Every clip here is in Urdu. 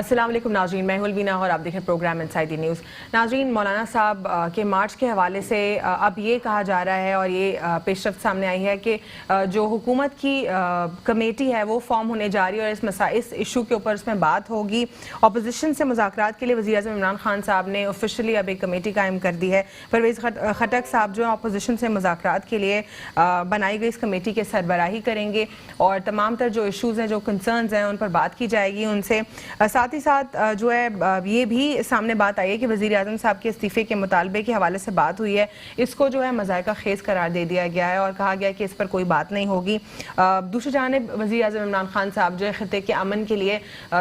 السلام علیکم ناظرین، میں ہوں الوینا اور آپ دیکھیں پروگرام انسائیڈ دی نیوز۔ ناظرین، مولانا صاحب کے مارچ کے حوالے سے اب یہ کہا جا رہا ہے اور یہ پیش رفت سامنے آئی ہے کہ جو حکومت کی کمیٹی ہے وہ فارم ہونے جا رہی ہے اور اس ایشو کے اوپر اس میں بات ہوگی۔ اپوزیشن سے مذاکرات کے لیے وزیر اعظم عمران خان صاحب نے آفیشلی اب ایک کمیٹی قائم کر دی ہے۔ پرویز خٹک صاحب جو اپوزیشن سے مذاکرات کے لیے بنائی گئی اس کمیٹی کے سربراہی کریں گے اور تمام تر جو ایشوز ہیں، جو کنسرنز ہیں، ان پر بات کی جائے گی ان سے۔ ساتھ ہی ساتھ جو ہے یہ بھی سامنے بات آئی ہے کہ وزیر اعظم صاحب کے استعفے کے مطالبے کے حوالے سے بات ہوئی ہے، اس کو جو ہے مذائقہ خیز قرار دے دیا گیا ہے اور کہا گیا کہ اس پر کوئی بات نہیں ہوگی۔ دوسری جانب وزیر اعظم عمران خان صاحب جو ہے خطے کے امن کے لیے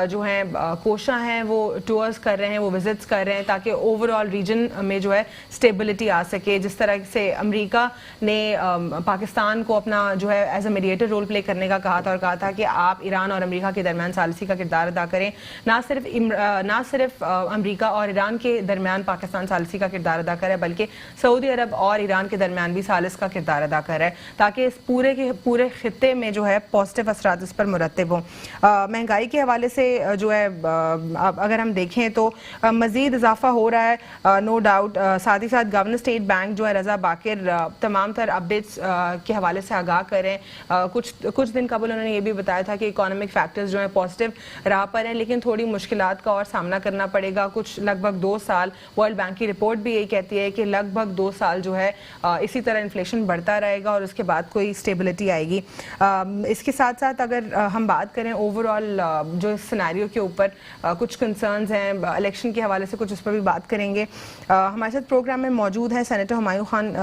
جو ہیں کوشاں ہیں، وہ ٹورز کر رہے ہیں، وہ وزٹس کر رہے ہیں تاکہ اوور آل ریجن میں جو ہے اسٹیبلٹی آ سکے۔ جس طرح سے امریکہ نے پاکستان کو اپنا جو ہے as a mediator role play کرنے کا کہا تھا اور کہا تھا کہ آپ ایران اور امریکہ کے درمیان ثالثی کا کردار ادا کریں، نہ صرف امریکہ اور ایران کے درمیان پاکستان ثالثی کا کردار ادا کرے بلکہ سعودی عرب اور ایران کے درمیان بھی ثالث کا کردار ادا کرے تاکہ اس پورے خطے میں جو ہے پازیٹیو اثرات اس پر مرتب ہوں۔ مہنگائی کے حوالے سے جو ہے اگر ہم دیکھیں تو مزید اضافہ ہو رہا ہے، نو ڈاؤٹ۔ ساتھ ہی ساتھ گورنر اسٹیٹ بینک جو ہے رضا باکر تمام تر اپڈیٹس کے حوالے سے آگاہ کریں۔ کچھ دن قبل انہوں نے یہ بھی بتایا تھا کہ اکانومک فیکٹرز جو ہیں پازیٹیو راہ پر ہیں لیکن تھوڑی مشکلات کا اور سامنا کرنا پڑے گا۔ کچھ لگ بھگ 2 سال، ورلڈ بینک کی رپورٹ بھی یہی کہتی ہے کہ لگ بھگ 2 سال جو ہے اسی طرح انفلیشن بڑھتا رہے گا اور اس کے بعد کوئی اسٹیبلٹی آئے گی۔ اس کے ساتھ ساتھ اگر ہم بات کریں اوور آل جو سینیریو کے اوپر کچھ کنسرنز ہیں الیکشن کے حوالے سے، کچھ اس پر بھی بات کریں گے۔ ہمارے ساتھ پروگرام میں موجود ہیں سینیٹر ہمایوں خان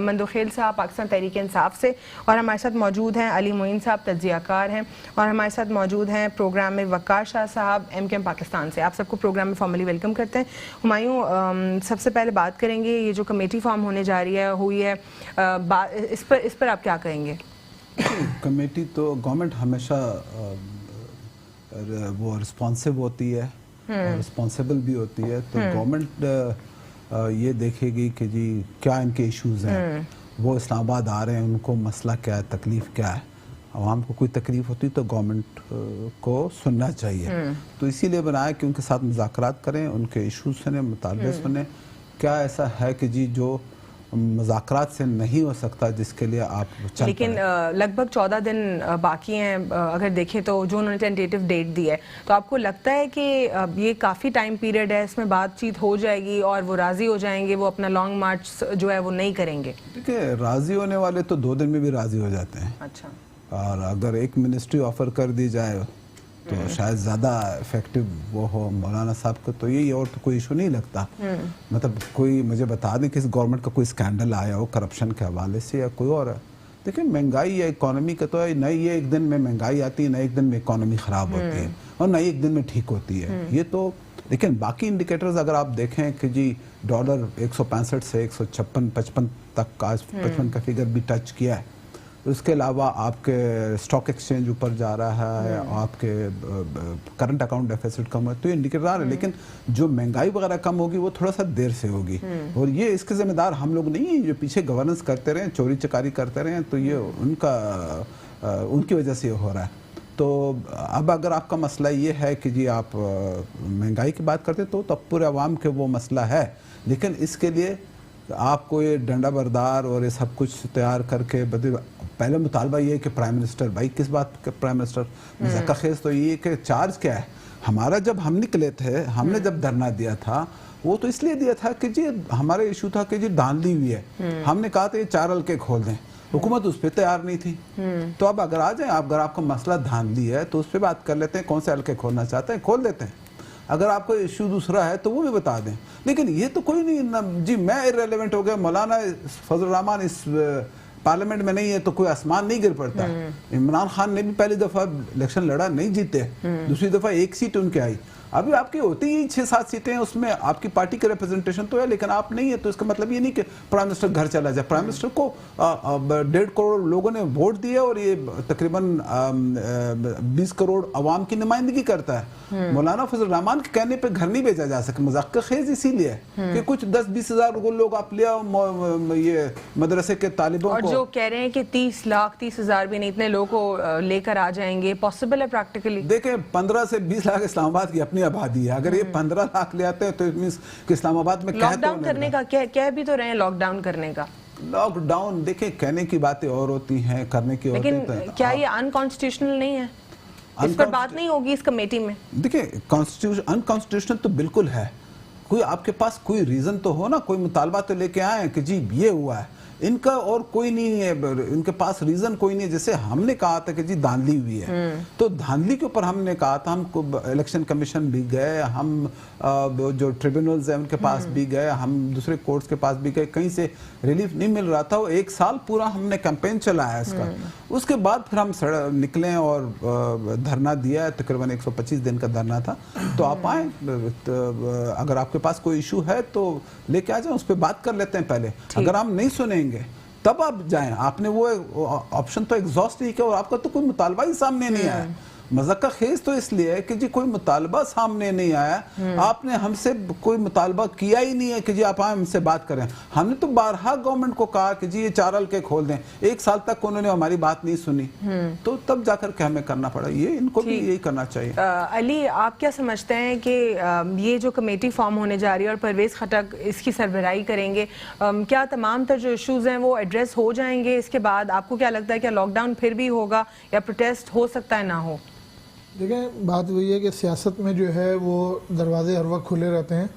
مندوخیل صاحب پاکستان تحریک انصاف سے، اور ہمارے ساتھ موجود ہیں علی معین صاحب تجزیہ کار ہیں، اور ہمارے ساتھ موجود ہیں پروگرام میں وقار شاہ صاحب MKM پاکستان سے۔ آپ سب کو پروگرام میں فارملی ویلکم کرتے ہیں۔ ہمایوں، سب سے پہلے بات کریں گے یہ جو کمیٹی فارم ہونے جا رہی ہے ہوئی ہے، اس پر آپ کیا کہیں گے؟ کمیٹی تو گورنمنٹ ہمیشہ وہ رسپانسو ہوتی ہے اور رسپانسیبل بھی ہوتی ہے، تو گورنمنٹ یہ دیکھے گی کہ جی کیا ان کے ایشوز ہیں، وہ اسلام آباد آ رہے ہیں، ان کو مسئلہ کیا ہے، تکلیف کیا ہے، عوام کو کوئی تکلیف ہوتی تو گورنمنٹ کو سننا چاہیے۔ تو اسی لیے بنایا کہ ان کے ساتھ مذاکرات کریں، ان کے ایشوز سنیں، مطالبے سنیں، کیا ایسا ہے کہ جی جو مذاکرات سے نہیں ہو سکتا جس کے لیے آپ چل لیکن لگ بھگ 14 دن باقی ہیں اگر دیکھیں تو، جو انہوں نے ٹینٹیٹیو ڈیٹ دی ہے، تو آپ کو لگتا ہے کہ یہ کافی ٹائم پیریڈ ہے، اس میں بات چیت ہو جائے گی اور وہ راضی ہو جائیں گے، وہ اپنا لانگ مارچ جو ہے وہ نہیں کریں گے؟ دیکھیں، راضی ہونے والے تو 2 دن میں بھی راضی ہو جاتے ہیں۔ اچھا، اور اگر ایک منسٹری آفر کر دی جائے تو شاید زیادہ افیکٹو وہ ہو مولانا صاحب کو، تو یہی اور تو کوئی ایشو نہیں لگتا۔ مطلب کوئی مجھے بتا دیں کہ اس گورنمنٹ کا کوئی اسکینڈل آیا ہو کرپشن کے حوالے سے یا کوئی اور ہے۔ دیکھیں، مہنگائی یا اکانومی کا تو ہے، نہ یہ ایک دن میں مہنگائی آتی ہے، نہ ایک دن میں اکانومی خراب ہوتی ہے، اور نہ ایک دن میں ٹھیک ہوتی ہے۔ یہ تو لیکن باقی انڈیکیٹرز اگر آپ دیکھیں کہ جی ڈالر 165 سے 156-55 تک، آج 55 کا فگر بھی ٹچ کیا ہے، اس کے علاوہ آپ کے اسٹاک ایکسچینج اوپر جا رہا ہے، آپ کے کرنٹ اکاؤنٹ ڈیفیسٹ کم ہے، تو یہ انڈیکیٹر آ رہا ہے۔ لیکن جو مہنگائی وغیرہ کم ہوگی وہ تھوڑا سا دیر سے ہوگی، اور یہ اس کے ذمہ دار ہم لوگ نہیں ہیں جو پیچھے گورننس کرتے رہے، چوری چکاری کرتے رہے، تو یہ ان کی وجہ سے یہ ہو رہا ہے۔ تو اب اگر آپ کا مسئلہ یہ ہے کہ جی آپ مہنگائی کی بات کرتے تو پورے عوام کے وہ مسئلہ ہے، لیکن اس کے لیے آپ کو یہ ڈنڈا بردار اور یہ سب کچھ تیار کر کے پہلے مطالبہ یہ ہے کہ پرائم منسٹر، بھائی کس بات کا پرائم منسٹر؟ مذاکرہ خیز تو یہ کہ چارج کیا ہے ہمارا؟ جب ہم نکلے تھے، ہم نے جب دھرنا دیا تھا، وہ تو اس لیے دیا تھا کہ جی ہمارا ایشو تھا کہ جی دھاندلی ہوئی ہے، ہم نے کہا تھا یہ 4 حلقے کھول دیں، حکومت اس پہ تیار نہیں تھی۔ تو اب اگر آ جائیں، اگر آپ کا مسئلہ دھاندلی ہے تو اس پہ بات کر لیتے ہیں، کون سے حلقے کھولنا چاہتے ہیں کھول دیتے ہیں، اگر آپ کو ایشو دوسرا ہے تو وہ بھی بتا دیں۔ لیکن یہ تو کوئی نہیں جی میں ارریلیونٹ ہو گیا، مولانا فضل الرحمان اس پارلیمنٹ میں نہیں ہے تو کوئی آسمان نہیں گر پڑتا۔ عمران خان نے بھی پہلی دفعہ الیکشن لڑا، نہیں جیتے، دوسری دفعہ 1 سیٹ ان کے آئی۔ ابھی آپ کی ہوتی ہی 6-7 سیٹیں، اس میں آپ کی پارٹی کے ریپرزنٹیشن تو ہے لیکن آپ نہیں ہے، تو اس کا مطلب یہ نہیں کہ پرائم منسٹر گھر چلا جائے۔ پرائم منسٹر کو 1.5 کروڑ لوگوں نے ووٹ دیے اور یہ تقریباً 20 کروڑ عوام کی نمائندگی کرتا ہے۔ مولانا فضل الرحمان کے کہنے پہ گھر نہیں بھیجا جا سکتا، مذاکرہ خیز اسی لیے کہ کچھ 10-20 ہزار لوگ آپ لے آؤ یہ مدرسے کے طالبوں کو، اور جو کہہ رہے ہیں کہ 30 لاکھ 30 ہزار بھی نہیں، اتنے لوگوں کو لے کر آ جائیں گے، پاسبل ہے پریکٹیکلی؟ دیکھیں 15 سے 20 لاکھ اسلام آباد کی اپنی کتنی آبادی ہے. اگر یہ 15 لاکھ لے آتے ہیں تو مینس کہ اسلام آباد میں لاک ڈاؤن کرنے کا کہہ بھی تو رہے ہیں, لاک ڈاؤن کرنے کا. لاک ڈاؤن دیکھیں کہنے کی باتیں اور ہوتی ہیں, کرنے کی اور لیکن کیا یہ انکانسٹیٹیوشنل نہیں ہے؟ اس پر بات نہیں ہوگی اس کمیٹی میں؟ دیکھیں انکانسٹیٹیوشنل تو بالکل ہے. کوئی آپ کے پاس کوئی ریزن تو ہو نا, کوئی مطالبہ تو لے کے آئیں کہ جی یہ ہوا ہے. ان کا اور کوئی نہیں ہے, ان کے پاس ریزن کوئی نہیں ہے. جیسے ہم نے کہا تھا کہ جی دھاندلی ہوئی ہے, تو دھاندلی کے اوپر ہم نے کہا تھا, ہم الیکشن کمیشن بھی گئے, ہم جو ٹریبونلز ہیں ان کے پاس بھی گئے, ہم دوسرے کورٹس کے پاس بھی گئے, کہیں سے ریلیف نہیں مل رہا تھا. وہ 1 سال پورا ہم نے کیمپین چلایا اس کا. اس کے بعد پھر ہم نکلے اور دھرنا دیا, تقریباً 125 دن کا دھرنا تھا. تو آپ آئیں, اگر آپ کے پاس کوئی ایشو ہے تو لے کے آ جائیں, اس پہ بات کر لیتے ہیں پہلے. اگر ہم نہیں سنیں گے تب آپ جائیں. آپ نے وہ آپشن تو ایگزاسٹ ہی کیا, اور آپ کا تو کوئی مطالبہ ہی سامنے نہیں آیا. مذاق خیز تو اس لیے ہے کہ جی کوئی مطالبہ سامنے نہیں آیا, آپ نے ہم سے کوئی مطالبہ کیا ہی نہیں ہے کہ جی آپ آئیں ہم سے بات کریں. ہم نے تو بارہا گورنمنٹ کو کہا کہ جی یہ 4 حلقے کھول دیں, 1 سال تک انہوں نے ہماری بات نہیں سنی, تو تب جا کر کے ہمیں کرنا پڑا. یہ ان کو بھی یہی کرنا چاہیے. علی, آپ کیا سمجھتے ہیں کہ یہ جو کمیٹی فارم ہونے جا رہی ہے اور پرویز خٹک اس کی سربراہی کریں گے, کیا تمام تر جو ایشوز ہیں وہ ایڈریس ہو جائیں گے اس کے بعد؟ آپ کو کیا لگتا ہے کہ لاک ڈاؤن پھر بھی ہوگا یا پروٹیسٹ ہو سکتا ہے نہ ہو؟ دیکھیں بات وہی ہے کہ سیاست میں جو ہے وہ دروازے ہر وقت کھلے رہتے ہیں,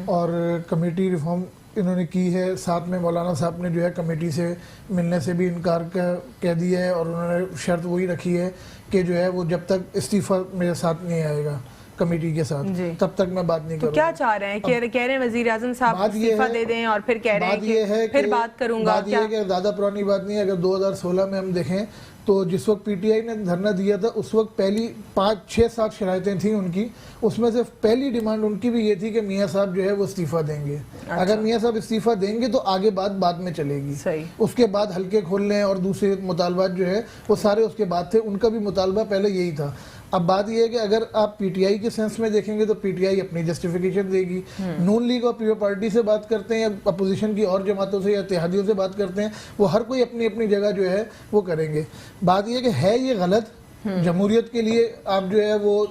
اور کمیٹی ریفارم انہوں نے کی ہے. ساتھ میں مولانا صاحب نے جو ہے کمیٹی سے ملنے سے بھی انکار کہہ دیا ہے, اور انہوں نے شرط وہی رکھی ہے کہ جو ہے وہ جب تک استعفیٰ میرے ساتھ نہیں آئے گا کمیٹی کے ساتھ تب تک میں بات نہیں کروں. تو کیا چاہ رہے ہیں؟ کہہ رہے ہیں وزیر اعظم صاحب استعفیٰ دے دیں, اور پھر کہہ رہے ہیں کہ پھر بات کروں گا. بات یہ ہے کہ زیادہ پرانی بات نہیں ہے. اگر 2016 میں ہم دیکھیں تو جس وقت پی ٹی آئی نے دھرنا دیا تھا, اس وقت پہلی 5, 6, 7 شرائطیں تھیں ان کی. اس میں سے پہلی ڈیمانڈ ان کی بھی یہ تھی کہ میاں صاحب جو ہے وہ استعفیٰ دیں گے. اگر میاں صاحب استعفیٰ دیں گے تو آگے بات بعد میں چلے گی. اس کے بعد حلقے کھولنے اور دوسرے مطالبات جو ہے وہ سارے اس کے بعد تھے. ان کا بھی مطالبہ پہلے یہی تھا. اب بات یہ ہے کہ اگر آپ پی ٹی آئی کے سینس میں دیکھیں گے تو پی ٹی آئی اپنی جسٹیفیکیشن دے گی. نون لیگ اور پیپل پارٹی سے بات کرتے ہیں, یا اپوزیشن کی اور جماعتوں سے یا اتحادیوں سے بات کرتے ہیں, وہ ہر کوئی اپنی اپنی جگہ جو ہے وہ کریں گے. بات یہ کہ ہے یہ غلط, جمہوریت کے لیے آپ جو ہے وہ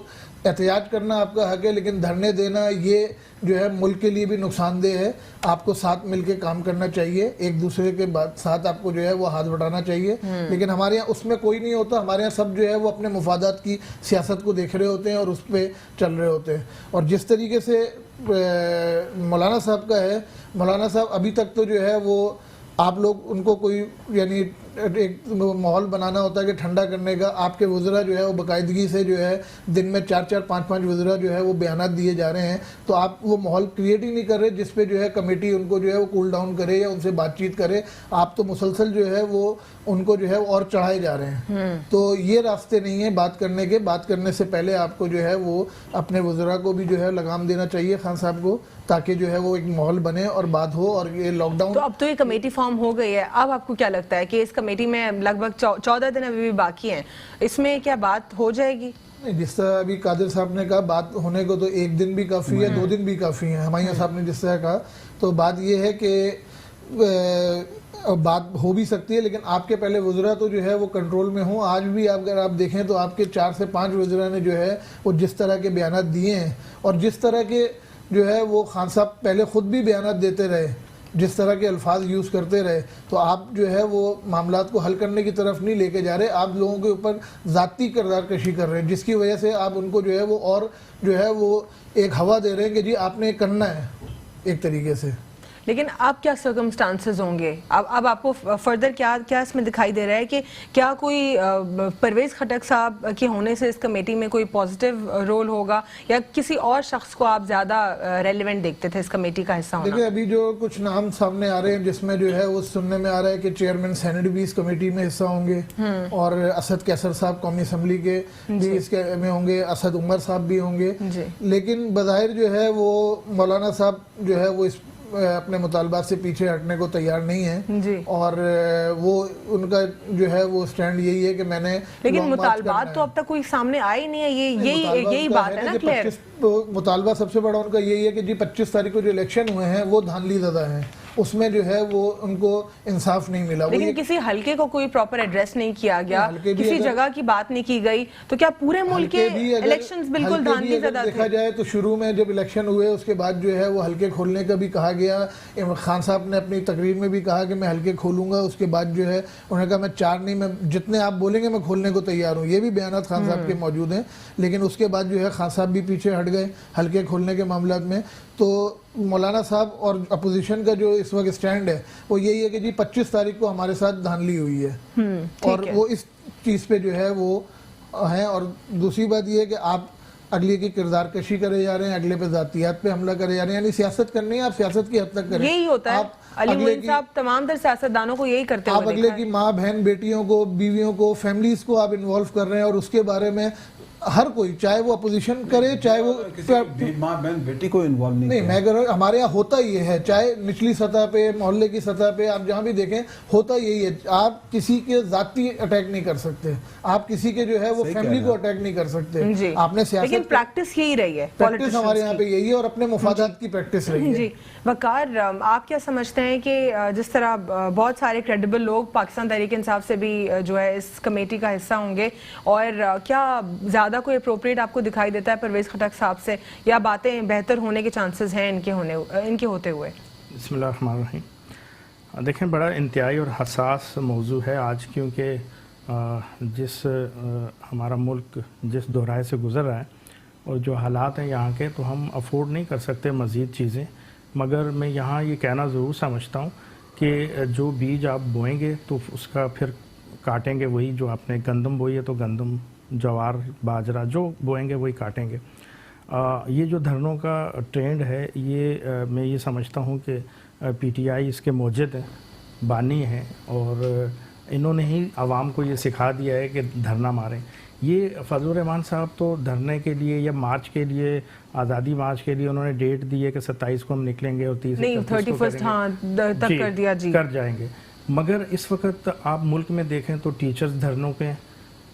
احتجاج کرنا آپ کا حق ہے, لیکن دھرنے دینا یہ جو ہے ملک کے لیے بھی نقصان دہ ہے. آپ کو ساتھ مل کے کام کرنا چاہیے, ایک دوسرے کے ساتھ آپ کو جو ہے وہ ہاتھ بٹانا چاہیے. لیکن ہمارے یہاں اس میں کوئی نہیں ہوتا. ہمارے یہاں سب جو ہے وہ اپنے مفادات کی سیاست کو دیکھ رہے ہوتے ہیں اور اس پہ چل رہے ہوتے ہیں. اور جس طریقے سے مولانا صاحب کا ہے, مولانا صاحب ابھی تک تو جو ہے وہ آپ لوگ ان کو کوئی یعنی ایک ماحول بنانا ہوتا ہے کہ ٹھنڈا کرنے کا. آپ کے وزراء جو ہے وہ باقاعدگی سے جو ہے دن میں 4-4, 5-5 وزراء جو ہے وہ بیانات دیے جا رہے ہیں, تو آپ وہ ماحول کریٹ ہی نہیں کر رہے جس پہ جو ہے کمیٹی ان کو جو ہے وہ کول ڈاؤن کرے یا ان سے بات چیت کرے. آپ تو مسلسل جو ہے وہ ان کو جو ہے اور چڑھائے جا رہے ہیں. تو یہ راستے نہیں ہیں بات کرنے کے. بات کرنے سے پہلے آپ کو جو ہے وہ اپنے وزراء کو بھی جو ہے لگام دینا چاہیے, خان صاحب کو, تاکہ جو ہے وہ ایک ماحول بنے اور بات ہو. اور یہ لاک ڈاؤن تو اب تو یہ کمیٹی فارم ہو گئی ہے, اب آپ کو کیا لگتا ہے کہ اس کمیٹی میں لگ بھگ 14 دن ابھی بھی باقی ہیں, اس میں کیا بات ہو جائے گی؟ جس طرح ابھی قادر صاحب نے کہا بات ہونے کو تو 1 دن بھی کافی ہے, 2 دن بھی کافی ہیں. ہمایوں صاحب نے جس طرح کہا, تو بات یہ ہے کہ بات ہو بھی سکتی ہے, لیکن آپ کے پہلے وزراء تو جو ہے وہ کنٹرول میں ہوں. آج بھی اگر آپ دیکھیں تو آپ کے 4 سے 5 وزراء نے جو ہے وہ جس طرح کے بیانات دیے ہیں, اور جس طرح کے جو ہے وہ خان صاحب پہلے خود بھی بیانات دیتے رہے, جس طرح کے الفاظ یوز کرتے رہے, تو آپ جو ہے وہ معاملات کو حل کرنے کی طرف نہیں لے کے جا رہے. آپ لوگوں کے اوپر ذاتی کردار کشی کر رہے ہیں, جس کی وجہ سے آپ ان کو جو ہے وہ اور جو ہے وہ ایک ہوا دے رہے ہیں کہ جی آپ نے کرنا ہے ایک طریقے سے. لیکن اب کیا سرکمسٹانسز ہوں گے؟ اب آپ کو فردر کیا اس میں دکھائی دے رہا ہے کہ کیا کوئی پرویز خٹک صاحب کے ہونے سے اس کمیٹی میں کوئی پازیٹیو رول ہوگا, یا کسی اور شخص کو آپ زیادہ ریلیونٹ دیکھتے تھے اس کمیٹی کا حصہ ہونا؟ دیکھیں ابھی جو کچھ نام سامنے آ رہے ہیں جس میں جو ہے وہ سننے میں آ رہا ہے کہ چیئرمین سینیٹ بھی اس کمیٹی میں حصہ ہوں گے, اور اسد کیسر صاحب قومی اسمبلی کے بھی اس کے میں ہوں گے, اسد عمر صاحب بھی ہوں گے. لیکن بظاہر جو ہے وہ مولانا صاحب جو ہے وہ اس اپنے مطالبات سے پیچھے ہٹنے کو تیار نہیں ہیں, اور وہ ان کا جو ہے وہ سٹینڈ یہی ہے کہ میں نے, لیکن مطالبات تو اب تک کوئی سامنے آئی نہیں ہے. یہی بات ہے نا کلیئر. مطالبہ سب سے بڑا ان کا یہی ہے کہ جی 25 تاریخ کو جو الیکشن ہوئے ہیں وہ دھاندلی زدہ ہیں, اس میں جو ہے وہ ان کو انصاف نہیں ملا. لیکن کسی حلقے کو کوئی پراپر ایڈریس نہیں کیا گیا, کسی جگہ کی بات نہیں کی گئی, تو کیا پورے ملک کے الیکشنز بالکل دھاندلی زدہ تھے؟ دیکھا جائے تو شروع میں جب الیکشن ہوئے اس کے بعد جو ہے وہ حلقے کھولنے کا بھی کہا گیا. خان صاحب نے اپنی تقریر میں بھی کہا کہ میں حلقے کھولوں گا. اس کے بعد جو ہے انہوں نے کہا میں 4 نہیں, میں جتنے آپ بولیں گے میں کھولنے کو تیار ہوں. یہ بھی بیانات خان صاحب کے موجود ہیں. لیکن اس کے بعد جو ہے خان صاحب بھی پیچھے ہٹ گئے حلقے کھولنے کے معاملات میں. تو مولانا صاحب اور اپوزیشن کا جو اس وقت سٹینڈ ہے وہ یہی ہے کہ جی 25 تاریخ کو ہمارے ساتھ دھاندلی ہوئی ہے, اور وہ اس چیز پہ جو ہے وہ ہیں. اور دوسری بات یہ ہے کہ آپ اگلے کی کردار کشی کرے جا رہے ہیں, اگلے پہ ذاتیات پہ حملہ کرے جا رہے ہیں. یعنی سیاست کرنی ہے, آپ سیاست کی حد تک کریں. یہی ہوتا ہے علی معین صاحب تمام تر سیاستدانوں کو یہی کرتے ہوئے آپ اگلے کی ماں بہن بیٹیوں کو, بیویوں کو, فیملیز کو آپ انوالو کر رہے ہیں, اور اس کے بارے میں ہر کوئی, چاہے وہ اپوزیشن کرے چاہے وہ ماں بہن بیٹی کو انوالو نہیں, میں کہہ رہا ہوں ہمارے یہاں ہوتا یہ ہے, چاہے نچلی سطح پہ, محلے کی سطح پہ, آپ جہاں بھی دیکھیں ہوتا یہی ہے. آپ کسی کے ذاتی اٹیک نہیں کر سکتے, آپ کسی کے جو ہے وہ فیملی کو اٹیک نہیں کر سکتے. آپ نے سیاست, لیکن پریکٹس یہی رہی ہے, پریکٹس ہمارے یہاں پہ یہی ہے, اور اپنے مفادات کی پریکٹس رہی ہے. جی وقار, آپ کیا سمجھتے ہیں کہ جس طرح بہت سارے کریڈیبل لوگ پاکستان تحریک انصاف سے بھی جو ہے اس کمیٹی کا حصہ ہوں گے, اور کیا زیادہ کوئی اپروپریٹ آپ کو دکھائی دیتا ہے پرویز خٹک صاحب سے, یا باتیں بہتر ہونے کے چانسز ہیں ان کے ہوتے ہوئے؟ بسم اللہ الرحمن الرحیم. دیکھیں بڑا انتہائی اور حساس موضوع ہے آج, کیونکہ جس ہمارا ملک جس دورائے سے گزر رہا ہے اور جو حالات ہیں یہاں کے, تو ہم افورڈ نہیں کر سکتے مزید چیزیں. مگر میں یہاں یہ کہنا ضرور سمجھتا ہوں کہ جو بیج آپ بوئیں گے تو اس کا پھر کاٹیں گے وہی. جو آپ نے گندم بوئی ہے تو گندم, جوار, باجرہ جو بوئیں گے وہی کاٹیں گے. یہ جو دھرنوں کا ٹرینڈ ہے, یہ میں یہ سمجھتا ہوں کہ پی ٹی آئی اس کے موجد ہیں, بانی ہیں, اور انہوں نے ہی عوام کو یہ سکھا دیا ہے کہ دھرنا ماریں. یہ فضل الرحمان صاحب تو دھرنے کے لیے یا مارچ کے لیے, آزادی مارچ کے لیے انہوں نے ڈیٹ دی ہے کہ 27 کو ہم نکلیں گے اور 30 تک کر جائیں گے. مگر اس وقت آپ ملک میں دیکھیں تو ٹیچرز دھرنوں پہ ہیں,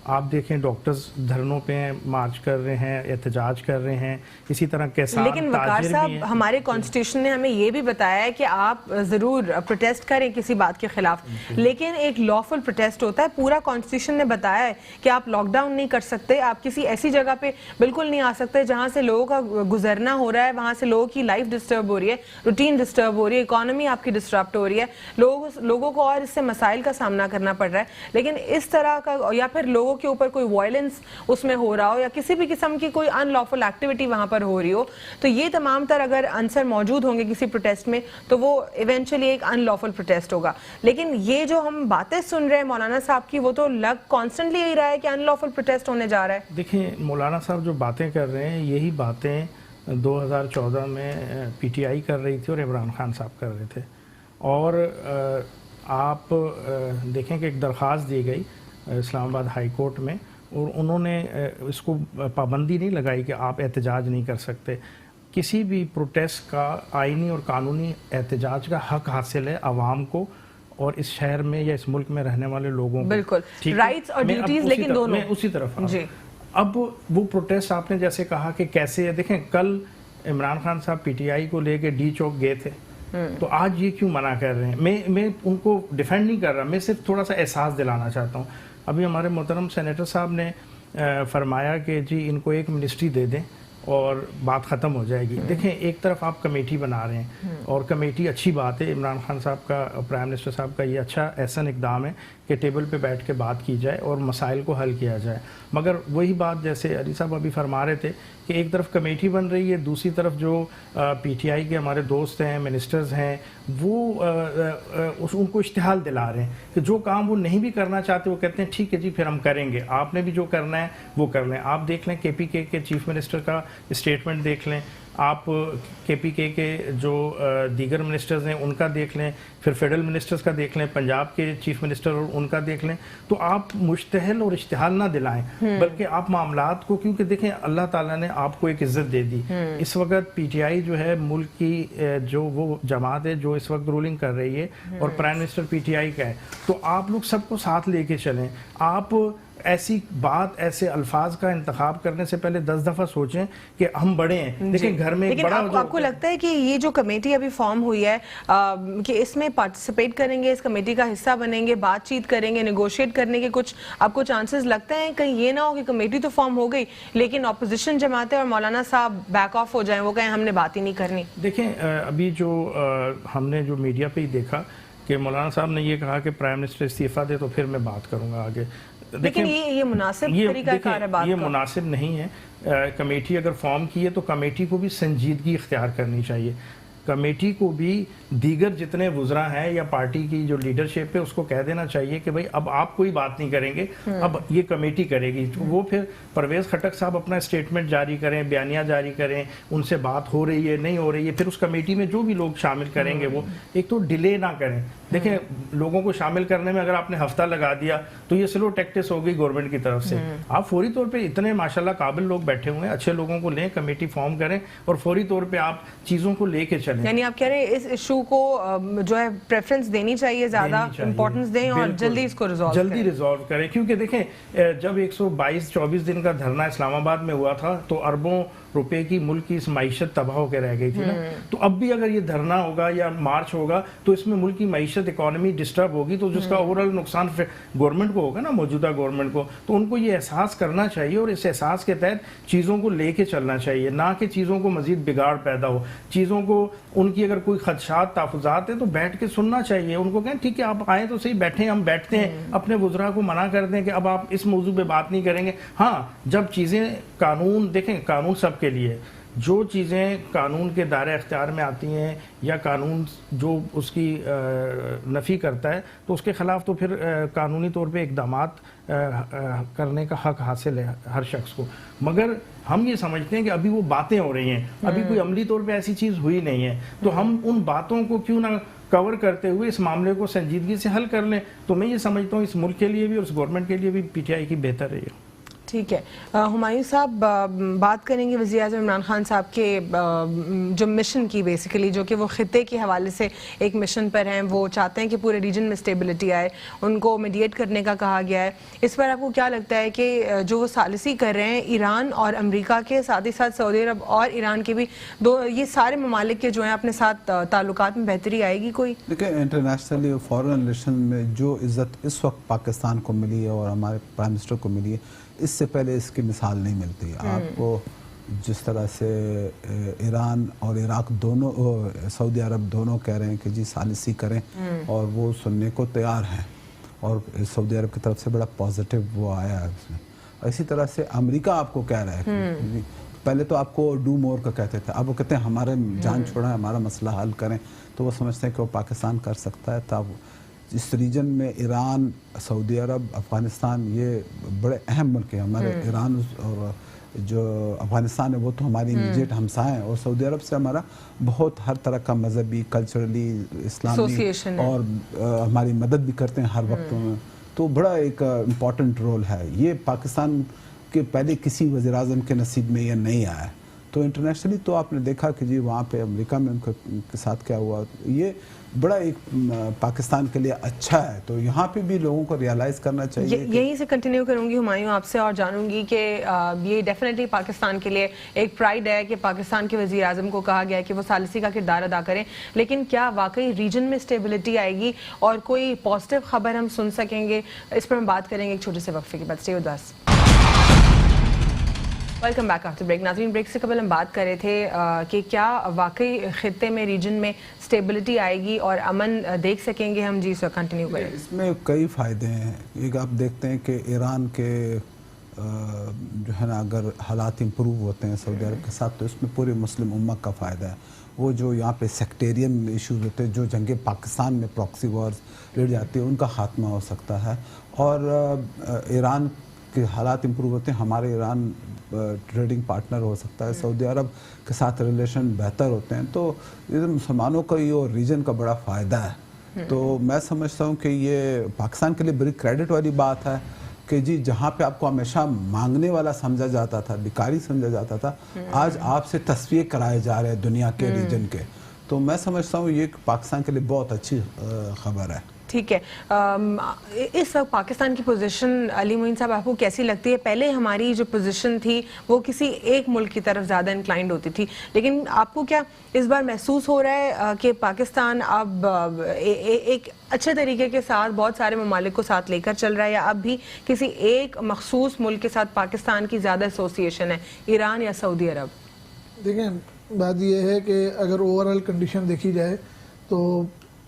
آپ دیکھیں ڈاکٹرز دھرنوں پہ ہیں, مارچ کر رہے ہیں, احتجاج کر رہے ہیں, اسی طرح کسان, لیکن وقار صاحب ہمارے کانسٹیٹیوشن نے ہمیں یہ بھی بتایا ہے کہ آپ ضرور پروٹیسٹ کریں کسی بات کے خلاف, لیکن ایک لافل پروٹیسٹ ہوتا ہے. پورا کانسٹیٹیوشن نے بتایا ہے کہ آپ لاک ڈاؤن نہیں کر سکتے, آپ کسی ایسی جگہ پہ بالکل نہیں آ سکتے جہاں سے لوگوں کا گزرنا ہو رہا ہے, وہاں سے لوگوں کی لائف ڈسٹرب ہو رہی ہے, روٹین ڈسٹرب ہو رہی ہے, اکانومی آپ کی ڈسٹرپٹ ہو رہی ہے, لوگوں کو اور اس سے مسائل کا سامنا کرنا پڑ رہا ہے. لیکن اس طرح کا, یا پھر لوگوں کے اوپر کوئی وائلنس اس میں ہو رہا ہو, یا کسی بھی قسم کی کوئی ان لافل ایکٹیویٹی وہاں پر ہو رہی ہو, تو یہ تمام تر اگر عنصر موجود ہوں گے کسی پروٹیسٹ میں تو وہ ایونچولی ایک ان لافل پروٹیسٹ ہوگا. لیکن یہ جو ہم باتیں سن رہے ہیں مولانا صاحب کی, وہ تو کانسٹنٹلی یہی رہا ہے کہ ان لافل پروٹیسٹ ہونے جا رہا ہے. دیکھیں مولانا صاحب جو باتیں کر رہے ہیں, یہی باتیں 2014 میں پی ٹی آئی کر رہی تھی اور عمران خان صاحب کر رہے تھے. اور آپ دیکھیں کہ ایک درخواست دی گئی اسلام آباد ہائی کورٹ میں, اور انہوں نے اس کو پابندی نہیں لگائی کہ آپ احتجاج نہیں کر سکتے. کسی بھی پروٹیسٹ کا آئینی اور قانونی احتجاج کا حق حاصل ہے عوام کو, اور اس شہر میں یا اس ملک میں رہنے والے لوگوں کو. بالکل رائٹس اور ڈیوٹیز, لیکن دونوں. میں اسی طرف جی. اب وہ پروٹیسٹ آپ نے جیسے کہا کہ کیسے, دیکھیں کل عمران خان صاحب پی ٹی آئی کو لے کے ڈی چوک گئے تھے, تو آج یہ کیوں منع کر رہے ہیں؟ میں ان کو ڈیفینڈ نہیں کر رہا, میں صرف تھوڑا سا احساس دلانا چاہتا ہوں. ابھی ہمارے محترم سینیٹر صاحب نے فرمایا کہ جی ان کو ایک منسٹری دے دیں اور بات ختم ہو جائے گی. دیکھیں ایک طرف آپ کمیٹی بنا رہے ہیں, اور کمیٹی اچھی بات ہے, عمران خان صاحب کا, پرائم منسٹر صاحب کا یہ اچھا احسن اقدام ہے کہ ٹیبل پہ بیٹھ کے بات کی جائے اور مسائل کو حل کیا جائے. مگر وہی بات جیسے علی صاحب ابھی فرما رہے تھے کہ ایک طرف کمیٹی بن رہی ہے, دوسری طرف جو پی ٹی آئی کے ہمارے دوست ہیں, منسٹرز ہیں, وہ ان کو اشتعال دلا رہے ہیں کہ جو کام وہ نہیں بھی کرنا چاہتے وہ کہتے ہیں ٹھیک ہے جی پھر ہم کریں گے, آپ نے بھی جو کرنا ہے وہ کر لیں. آپ دیکھ لیں کے پی کے چیف منسٹر کا اسٹیٹمنٹ دیکھ لیں, آپ کے پی کے جو دیگر منسٹرز ہیں ان کا دیکھ لیں, پھر فیڈرل منسٹرز کا دیکھ لیں, پنجاب کے چیف منسٹر اور ان کا دیکھ لیں. تو آپ مشتعل اور اشتعال نہ دلائیں, بلکہ آپ معاملات کو, کیونکہ دیکھیں اللہ تعالیٰ نے آپ کو ایک عزت دے دی. اس وقت پی ٹی آئی جو ہے ملک کی جو وہ جماعت ہے جو اس وقت رولنگ کر رہی ہے, اور prime minister P T I کا ہے, تو آپ لوگ سب کو ساتھ لے کے چلیں. آپ ایسی بات ایسے الفاظ کا انتخاب کرنے سے پہلے 10 دفعہ سوچیں کہ ہم بڑے ہیں. دیکھیں گھر میں ایک لیکن بڑا آپ کو لگتا ہے کہ یہ جو کمیٹی ابھی فارم ہوئی ہے کہ اس میں پارٹیسپیٹ کریں گے, اس کمیٹی کا حصہ بنیں گے, بات چیت کریں گے, نیگوشیٹ کرنے کے کچھ آپ کو چانسز لگتے ہیں؟ کہیں یہ نہ ہو کہ کمیٹی تو فارم ہو گئی لیکن اپوزیشن جماعتیں اور مولانا صاحب بیک آف ہو جائیں, وہ کہیں ہم نے بات ہی نہیں کرنی. دیکھیں ابھی جو ہم نے جو میڈیا پہ ہی دیکھا کہ مولانا صاحب نے یہ کہا کہ پرائم منسٹر استعفیٰ دے تو پھر میں بات کروں گا آگے. لیکن یہ مناسب طریقہ کار ہے بات کا؟ یہ مناسب نہیں ہے. کمیٹی اگر فارم کی ہے تو کمیٹی کو بھی سنجیدگی اختیار کرنی چاہیے. کمیٹی کو بھی دیگر جتنے وزراء ہیں یا پارٹی کی جو لیڈرشپ ہے اس کو کہہ دینا چاہیے کہ بھئی اب آپ کوئی بات نہیں کریں گے, اب یہ کمیٹی کرے گی. وہ پھر پرویز خٹک صاحب اپنا اسٹیٹمنٹ جاری کریں, بیانیہ جاری کریں, ان سے بات ہو رہی ہے نہیں ہو رہی ہے, پھر اس کمیٹی میں جو بھی لوگ شامل کریں گے وہ ایک تو ڈیلے نہ کریں. دیکھیں لوگوں کو شامل کرنے میں اگر آپ نے ہفتہ لگا دیا تو یہ سلو ٹیکٹس ہو گئی گورنمنٹ کی طرف سے. آپ فوری طور پہ اتنے ماشاءاللہ قابل لوگ بیٹھے ہوئے ہیں, اچھے لوگوں کو لیں, کمیٹی فارم کریں اور فوری طور پہ آپ چیزوں کو لے کے چلیں. یعنی آپ کہہ رہے ہیں اس ایشو کو جو ہے پریفرنس دینی چاہیے, زیادہ امپورٹنس دیں اور جلدی اس کو ریزالو کریں. کیونکہ دیکھیں جب 122-24 دن کا دھرنا اسلام آباد میں ہوا تھا تو اربوں روپے کی ملک کی اس معیشت تباہ ہو کے رہ گئی تھی نا. تو اب بھی اگر یہ دھرنا ہوگا یا مارچ ہوگا تو اس میں ملک کی معیشت اکانومی ڈسٹرب ہوگی, تو جس کا اوورال نقصان گورنمنٹ کو ہوگا نا, موجودہ گورنمنٹ کو. تو ان کو یہ احساس کرنا چاہیے اور اس احساس کے تحت چیزوں کو لے کے چلنا چاہیے, نہ کہ چیزوں کو مزید بگاڑ پیدا ہو. چیزوں کو ان کی اگر کوئی خدشات تحفظات ہیں تو بیٹھ کے سننا چاہیے. ان کو کہیں ٹھیک ہے آپ آئیں تو صحیح, بیٹھیں, ہم بیٹھتے ہیں, اپنے وزراء کو منع کر دیں کہ اب آپ اس موضوع پہ بات نہیں کریں گے. ہاں جب چیزیں قانون, دیکھیں قانون سب کے لیے, جو چیزیں قانون کے دائرہ اختیار میں آتی ہیں یا قانون جو اس کی نفی کرتا ہے تو اس کے خلاف تو پھر قانونی طور پہ اقدامات کرنے کا حق حاصل ہے ہر شخص کو. مگر ہم یہ سمجھتے ہیں کہ ابھی وہ باتیں ہو رہی ہیں, ابھی کوئی عملی طور پہ ایسی چیز ہوئی نہیں ہے, تو ہم ان باتوں کو کیوں نہ کور کرتے ہوئے اس معاملے کو سنجیدگی سے حل کر لیں. تو میں یہ سمجھتا ہوں اس ملک کے لیے بھی اور اس گورنمنٹ کے لیے بھی پی ٹی آئی کی بہتر ہے. ٹھیک ہے. ہمایوں صاحب بات کریں گے وزیر اعظم عمران خان صاحب کے جو مشن کی, بیسیکلی جو کہ وہ خطے کے حوالے سے ایک مشن پر ہیں. وہ چاہتے ہیں کہ پورے ریجن میں اسٹیبلٹی آئے, ان کو میڈیٹ کرنے کا کہا گیا ہے. اس پر آپ کو کیا لگتا ہے کہ جو وہ ثالثی کر رہے ہیں ایران اور امریکہ کے, ساتھ ہی ساتھ سعودی عرب اور ایران کے بھی, یہ سارے ممالک کے جو ہیں اپنے ساتھ تعلقات میں بہتری آئے گی کوئی؟ دیکھیں انٹرنیشنلی فارن ریلیشن میں جو عزت اس وقت پاکستان کو ملی ہے اور ہمارے پرائم منسٹر کو ملی ہے, اس سے پہلے اس کی مثال نہیں ملتی. آپ کو جس طرح سے ایران اور عراق دونوں, سعودی عرب دونوں کہہ رہے ہیں کہ جی ثالثی کریں, اور وہ سننے کو تیار ہیں, اور سعودی عرب کی طرف سے بڑا پازیٹیو وہ آیا ہے اس میں. اسی طرح سے امریکہ آپ کو کہہ رہا ہے کہ پہلے تو آپ کو ڈو مور کا کہتے تھے, اب وہ کہتے ہیں ہمارے جان چھوڑیں, ہمارا مسئلہ حل کریں. تو وہ سمجھتے ہیں کہ وہ پاکستان کر سکتا ہے. تب اس ریجن میں ایران, سعودی عرب, افغانستان یہ بڑے اہم ملک ہیں ہمارے. ایران اور جو افغانستان ہے وہ تو ہماری امیجیٹ ہمسائیں ہیں, اور سعودی عرب سے ہمارا بہت ہر طرح کا مذہبی, کلچرلی, اسلامی اور ہماری مدد بھی کرتے ہیں ہر وقت میں. تو بڑا ایک امپورٹنٹ رول ہے. یہ پاکستان کے پہلے کسی وزیر اعظم کے نصیب میں یہ نہیں آیا. تو انٹرنیشنلی تو آپ نے دیکھا کہ جی وہاں پہ امریکہ میں ان کے ساتھ کیا ہوا, یہ بڑا ایک پاکستان کے لیے اچھا ہے. تو یہاں پہ بھی لوگوں کو ریالائز کرنا چاہیے. یہیں سے کنٹینیو کروں گی ہمایوں آپ سے, اور جانوں گی کہ یہ ڈیفینیٹلی پاکستان کے لیے ایک پرائیڈ ہے کہ پاکستان کے وزیر اعظم کو کہا گیا ہے کہ وہ ثالثی کا کردار ادا کریں. لیکن کیا واقعی ریجن میں اسٹیبلٹی آئے گی اور کوئی پازیٹیو خبر ہم سن سکیں گے؟ اس پر ہم بات کریں گے ایک چھوٹے سے وقفے کے بعد. Stay with us. Welcome back after break. ناظرین, بریک سے قبل ہم بات کر رہے تھے کہ کیا واقعی خطے میں, ریجن میں اسٹیبلٹی آئے گی اور امن دیکھ سکیں گے ہم. جی سر کنٹینیو کریں. اس میں کئی فائدے ہیں. ایک آپ دیکھتے ہیں کہ ایران کے جو ہے نا اگر حالات امپروو ہوتے ہیں سعودی عرب کے ساتھ, تو اس میں پورے مسلم امت کا فائدہ ہے. وہ جو یہاں پہ سیکٹیرین ایشوز ہوتے ہیں, جو جنگیں پاکستان میں پراکسی وارز لڑ جاتی ہیں, ان کا خاتمہ ہو سکتا ہے. اور ایران کے حالات امپروو ہوتے ہیں, ہمارے ایران ٹریڈنگ پارٹنر ہو سکتا ہے, سعودی عرب کے ساتھ ریلیشن بہتر ہوتے ہیں. تو یہ مسلمانوں کا یہ اور ریجن کا بڑا فائدہ ہے. تو میں سمجھتا ہوں کہ یہ پاکستان کے لیے بڑی کریڈٹ والی بات ہے کہ جی جہاں پہ آپ کو ہمیشہ مانگنے والا سمجھا جاتا تھا, بیکاری سمجھا جاتا تھا, آج آپ سے تصفیے کرائے جا رہے ہیں دنیا کے ریجن کے. تو میں سمجھتا ہوں یہ پاکستان کے لیے بہت اچھی خبر ہے. ٹھیک ہے. اس وقت پاکستان کی پوزیشن علی معین صاحب آپ کو کیسی لگتی ہے؟ پہلے ہماری جو پوزیشن تھی وہ کسی ایک ملک کی طرف زیادہ انکلائنڈ ہوتی تھی، لیکن آپ کو کیا اس بار محسوس ہو رہا ہے کہ پاکستان اب ایک اچھے طریقے کے ساتھ بہت سارے ممالک کو ساتھ لے کر چل رہا ہے، یا اب بھی کسی ایک مخصوص ملک کے ساتھ پاکستان کی زیادہ ایسوسیشن ہے، ایران یا سعودی عرب؟ دیکھیں بات یہ ہے کہ اگر اوورآل کنڈیشن دیکھی جائے تو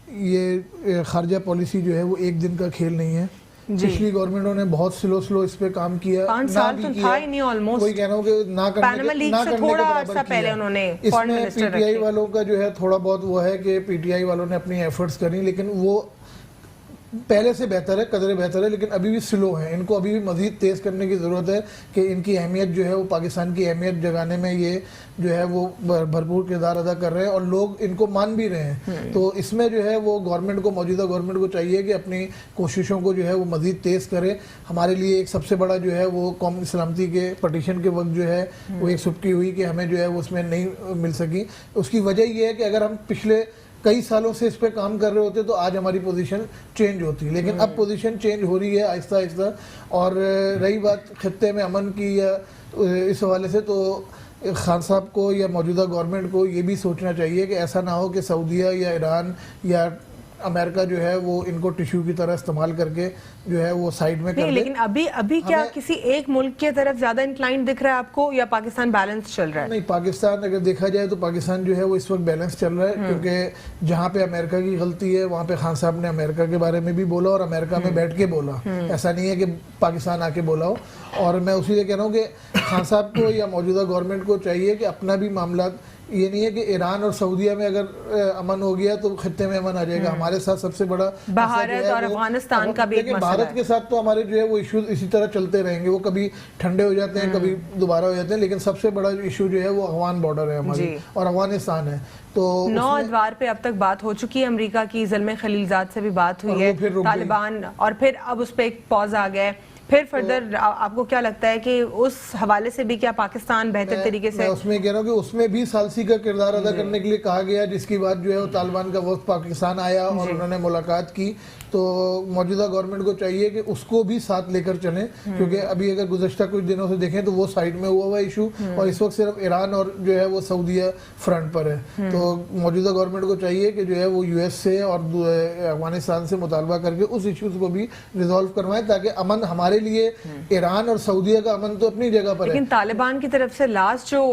یہ خارجہ پالیسی جو ہے وہ ایک دن کا کھیل نہیں ہے. پچھلی گورنمنٹوں نے بہت سلو اس پہ کام کیا، 5 سال تو تھا ہی نہیں آلموسٹ. وہی کہہ رہا ہوں کہ نہ کرنے کے برابر پہلے انہوں نے اس میں پی ٹی آئی والوں کا جو ہے تھوڑا بہت وہ ہے کہ پی ٹی آئی والوں نے اپنی ایفرٹس کریں، لیکن وہ پہلے سے بہتر ہے، قدرے بہتر ہے، لیکن ابھی بھی سلو ہے. ان کو ابھی بھی مزید تیز کرنے کی ضرورت ہے کہ ان کی اہمیت جو ہے وہ پاکستان کی اہمیت جگانے میں یہ جو ہے وہ بھرپور کردار ادا کر رہے ہیں اور لوگ ان کو مان بھی رہے ہیں. تو اس میں جو ہے وہ گورنمنٹ کو، موجودہ گورنمنٹ کو چاہیے کہ اپنی کوششوں کو جو ہے وہ مزید تیز کرے. ہمارے لیے ایک سب سے بڑا جو ہے وہ قومی سلامتی کے پٹیشن کے وقت جو ہے وہ ایک سبکی ہوئی کہ ہمیں جو ہے وہ اس میں نہیں مل سکی. اس کی وجہ یہ ہے کہ اگر ہم پچھلے کئی سالوں سے اس پہ کام کر رہے ہوتے تو آج ہماری پوزیشن چینج ہوتی، لیکن اب پوزیشن چینج ہو رہی ہے آہستہ آہستہ. اور رہی بات خطے میں امن کی یا اس حوالے سے، تو خان صاحب کو یا موجودہ گورنمنٹ کو یہ بھی سوچنا چاہیے کہ ایسا نہ ہو کہ سعودیہ یا ایران یا امریکہ جو ہے وہ ان کو ٹیشو کی طرح استعمال کر کے جو ہے وہ سائڈ میں کر دے. لیکن ابھی کیا کسی ایک ملک کی طرف زیادہ انکلائنڈ دکھ رہا ہے آپ کو، یا پاکستان بیلنس چل رہا ہے؟ نہیں، پاکستان اگر دیکھا جائے تو پاکستان جو ہے وہ اس وقت بیلنس چل رہا ہے، کیونکہ جہاں پہ امریکہ کی غلطی ہے وہاں پہ خان صاحب نے امریکہ کے بارے میں بھی بولا اور امریکہ میں بیٹھ کے بولا. ایسا نہیں ہے کہ پاکستان آ کے بولا ہو. اور میں اسی لیے کہہ رہا ہوں کہ خان صاحب کو یا موجودہ گورنمنٹ کو چاہیے کہ اپنا بھی معاملات، یہ نہیں ہے کہ ایران اور سعودیہ میں اگر امن ہو گیا تو خطے میں امن آ جائے گا. ہمارے ساتھ سب سے بڑا بھارت اور افغانستان کا بھی ایک مسئلہ ہے. بھارت کے ساتھ تو ہمارے جو ہے وہ ایشوز اسی طرح چلتے رہیں گے، وہ کبھی ٹھنڈے ہو جاتے ہیں کبھی دوبارہ ہو جاتے ہیں، لیکن سب سے بڑا ایشو جو ہے وہ افغان بارڈر ہے ہماری اور افغانستان ہے. تو 9 ادوار پہ اب تک بات ہو چکی ہے، امریکہ کی زلمے خلیلزاد سے بھی بات ہوئی ہے، طالبان، اور پھر اب اس پہ ایک پاز آ گیا ہے. پھر فردر آپ کو کیا لگتا ہے کہ اس حوالے سے بھی کیا پاکستان بہتر طریقے سے؟ میں اس میں کہہ رہا ہوں کہ اس میں بھی ثالثی کا کردار ادا کرنے کے لیے کہا گیا، جس کی بات جو ہے وہ طالبان کا وفد پاکستان آیا اور انہوں نے ملاقات کی. تو موجودہ گورنمنٹ کو چاہیے کہ اس کو بھی ساتھ لے کر چلیں، کیونکہ ابھی اگر گزشتہ کچھ دنوں سے دیکھیں تو وہ سائڈ میں ہوا ایشو، اور اس وقت صرف ایران اور جو ہے وہ سعودیہ فرنٹ پر ہے. تو موجودہ گورنمنٹ کو چاہیے کہ جو ہے وہ یو ایس سے اور افغانستان سے مطالبہ کر کے اس ایشوز کو بھی ریزالو کروائیں، تاکہ امن ہمارے لیے، ایران اور سعودیہ کا امن تو اپنی جگہ پر ہے. لیکن طالبان کی طرف سے لاسٹ جو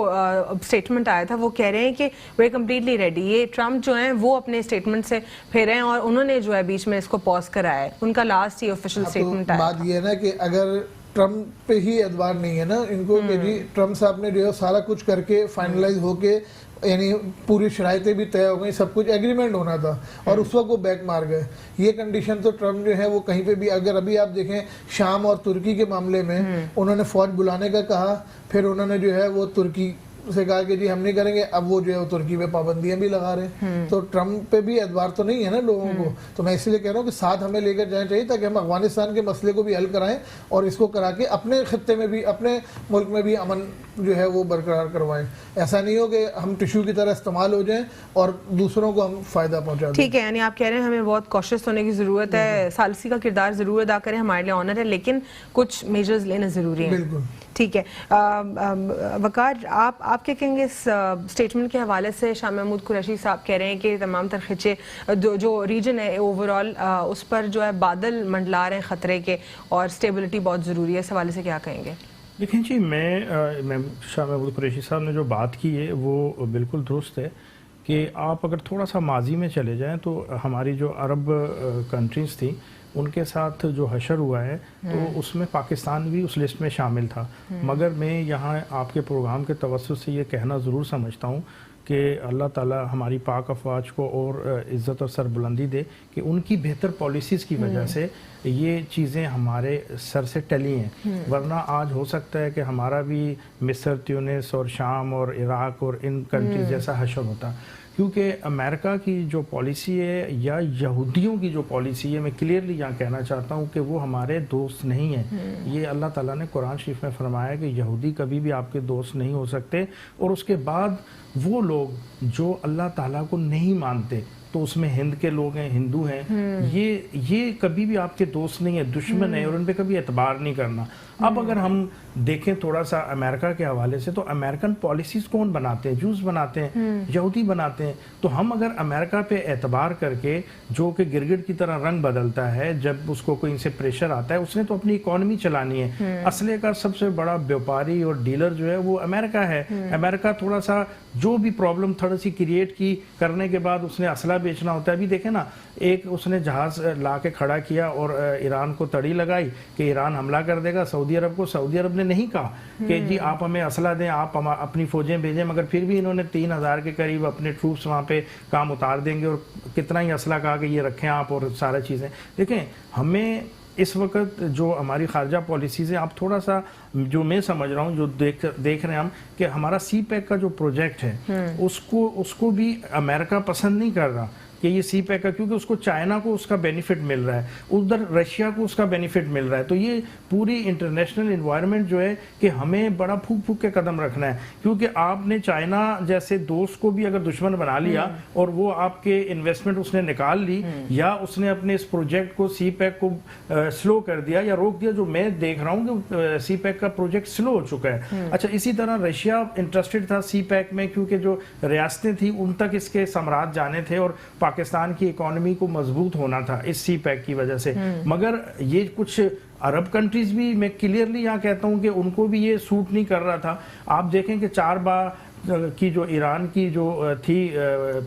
اسٹیٹمنٹ آیا تھا وہ کہہ رہے ہیں کہ وی کمپلیٹلی ریڈی. یہ ٹرمپ جو ہیں وہ اپنے اسٹیٹمنٹ سے پھر ہیں اور انہوں نے جو ہے بیچ میں اس کو پاز کرایا ہے. ان کا لاسٹ یہ آفیشیل اسٹیٹمنٹ آیا. بات یہ ہے نا کہ اگر ٹرمپ پہ ہی اعتبار نہیں ہے نا ان کو کہ جی ٹرمپ صاحب نے جو ہے سارا کچھ کر کے فائنلائز ہو کے، یعنی پوری شرائطیں بھی طے ہو گئی، سب کچھ ایگریمنٹ ہونا تھا اور اس وقت وہ بیک مار گئے. یہ کنڈیشن تو ٹرمپ جو ہے وہ کہیں پہ بھی، اگر ابھی آپ دیکھیں شام اور ترکی کے معاملے میں انہوں نے فوج بلانے کا کہا، پھر انہوں نے جو ہے وہ ترکی سے کہا کہ جی ہم نہیں کریں گے، اب وہ جو ہے وہ ترکی پہ پابندیاں بھی لگا رہے ہیں. تو ٹرمپ پہ بھی اعتبار تو نہیں ہے نا لوگوں کو. تو میں اسی لیے کہہ رہا ہوں کہ ساتھ ہمیں لے کر جانا چاہیے تاکہ ہم افغانستان کے مسئلے کو بھی حل کرائیں اور اس کو کرا کے اپنے خطے میں بھی، اپنے ملک میں بھی امن جو ہے وہ برقرار کروائیں. ایسا نہیں ہو کہ ہم ٹیشو کی طرح استعمال ہو جائیں اور دوسروں کو ہم فائدہ پہنچا دیں. ٹھیک ہے، یعنی آپ کہہ رہے ہیں ہمیں بہت کوشش ہونے کی ضرورت ہے، ثالثی کا کردار ضرور ادا کریں، ہمارے لیے آنر ہے، لیکن کچھ میجرز لینا ضروری ہیں. بالکل ٹھیک ہے. وقار، آپ کیا کہیں گے اس اسٹیٹمنٹ کے حوالے سے؟ شاہ محمود قریشی صاحب کہہ رہے ہیں کہ تمام تر خدشے جو ریجن ہے اوور آل اس پر جو ہے بادل منڈلا رہے ہیں خطرے کے، اور اسٹیبلٹی بہت ضروری ہے. اس حوالے سے کیا کہیں گے؟ دیکھیں جی، میں شاہ محمود قریشی صاحب نے جو بات کی ہے وہ بالکل درست ہے کہ آپ اگر تھوڑا سا ماضی میں چلے جائیں تو ہماری جو عرب کنٹریز تھیں ان کے ساتھ جو حشر ہوا ہے تو اس میں پاکستان بھی اس لسٹ میں شامل تھا. مگر میں یہاں آپ کے پروگرام کے توسط سے یہ کہنا ضرور سمجھتا ہوں کہ اللہ تعالیٰ ہماری پاک افواج کو اور عزت اور سربلندی دے کہ ان کی بہتر پالیسیز کی وجہ سے یہ چیزیں ہمارے سر سے ٹلی ہیں. ورنہ آج ہو سکتا ہے کہ ہمارا بھی مصر، تیونس اور شام اور عراق اور ان کنٹریز جیسا حشر ہوتا، کیونکہ امریکہ کی جو پالیسی ہے یا یہودیوں کی جو پالیسی ہے، میں کلیئرلی یہاں کہنا چاہتا ہوں کہ وہ ہمارے دوست نہیں ہیں. یہ اللہ تعالیٰ نے قرآن شریف میں فرمایا کہ یہودی کبھی بھی آپ کے دوست نہیں ہو سکتے. اور اس کے بعد وہ لوگ جو اللہ تعالیٰ کو نہیں مانتے تو اس میں ہند کے لوگ ہیں, ہندو ہیں, یہ کبھی بھی آپ کے دوست نہیں ہے, دشمن ہے, اور ان پہ کبھی اعتبار نہیں کرنا. اب اگر ہم دیکھیں تھوڑا سا امریکہ کے حوالے سے, تو امریکن پالیسیز کون بناتے ہیں؟ جوز بناتے ہیں, یہودی بناتے ہیں. تو ہم اگر امریکہ پہ اعتبار کر کے, جو کہ گرگٹ کی طرح رنگ بدلتا ہے جب اس کو کوئی ان سے پریشر آتا ہے, اس نے تو اپنی اکانومی چلانی ہے. اسلحے کا سب سے بڑا بیوپاری اور ڈیلر جو ہے وہ امریکہ ہے. امریکہ تھوڑا سا جو بھی پرابلم تھوڑا سی کریٹ کی کرنے کے بعد اس نے اسلحہ بیچنا ہوتا ہے. ابھی دیکھیں نا, ایک اس نے جہاز لا کے کھڑا کیا اور ایران کو تڑی لگائی کہ ایران حملہ کر دے گا سعودی عرب کو. سعودی عرب نے نہیں کہا کہ جی آپ ہمیں اسلحہ دیں, آپ اپنی فوجیں بھیجیں, مگر پھر بھی انہوں نے 3000 کے قریب اپنے ٹروپس وہاں پہ کام اتار دیں گے, اور کتنا ہی اسلحہ کہا کہ یہ رکھیں آپ, اور سارا چیزیں. دیکھیں ہمیں اس وقت جو ہماری خارجہ پالیسیز ہیں, آپ تھوڑا سا جو میں سمجھ رہا ہوں, جو دیکھ رہے ہیں ہم, کہ ہمارا سی پیک کا جو پروجیکٹ ہے اس کو بھی امریکہ پسند نہیں کر رہا کہ یہ سی پیک کا, کیونکہ اس کو چائنا کو اس کا بینیفٹ مل رہا ہے, ادھر رشیا کو اس کا بینیفٹ مل رہا ہے. تو یہ پوری انٹرنیشنل انوائرمنٹ جو ہے کہ ہمیں بڑا پھونک پھونک کے قدم رکھنا ہے, کیونکہ آپ نے چائنا جیسے دوست کو بھی اگر دشمن بنا لیا اور وہ آپ کے انویسٹمنٹ اس نے نکال لی, یا اس نے اپنے اس پروجیکٹ کو سی پیک کو سلو کر دیا یا روک دیا, جو میں دیکھ رہا ہوں کہ سی پیک کا پروجیکٹ سلو ہو چکا ہے. اچھا, اسی طرح رشیا انٹرسٹڈ تھا سی پیک میں, کیونکہ جو ریاستیں تھیں ان تک اس کے ثمرات جانے تھے, اور پاکستان کی اکانومی کو مضبوط ہونا تھا اس سی پیک کی وجہ سے. مگر یہ کچھ عرب کنٹریز بھی, میں کلیئرلی یہاں کہتا ہوں کہ ان کو بھی یہ سوٹ نہیں کر رہا تھا. آپ دیکھیں کہ 4 کی جو ایران کی جو تھی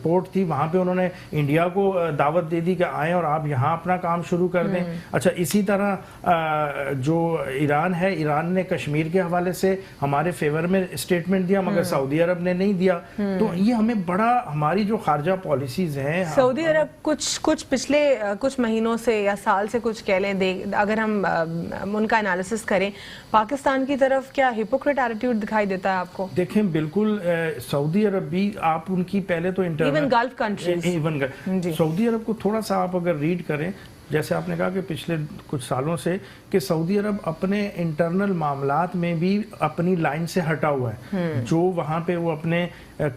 پورٹ تھی, وہاں پہ انہوں نے انڈیا کو دعوت دے دی کہ آئیں اور آپ یہاں اپنا کام شروع کر دیں. اچھا, اسی طرح جو ایران ہے, ایران نے کشمیر کے حوالے سے ہمارے فیور میں اسٹیٹمنٹ دیا, مگر سعودی عرب نے نہیں دیا. تو یہ ہمیں بڑا, ہماری جو خارجہ پالیسیز ہیں, سعودی عرب کچھ پچھلے کچھ مہینوں سے یا سال سے کچھ کہہ لیں, اگر ہم ان کا انالیسس کریں, پاکستان کی طرف کیا ہپوکریٹ ایٹیٹیوڈ دکھائی دیتا ہے آپ کو؟ دیکھیں بالکل, سعودی عرب بھی, آپ ان کی پہلے تو ایون گلف کنٹریز, سعودی عرب کو تھوڑا سا آپ اگر ریڈ کریں, جیسے آپ نے کہا کہ پچھلے کچھ سالوں سے کہ سعودی عرب اپنے انٹرنل معاملات میں بھی اپنی لائن سے ہٹا ہوا ہے, جو وہاں پہ وہ اپنے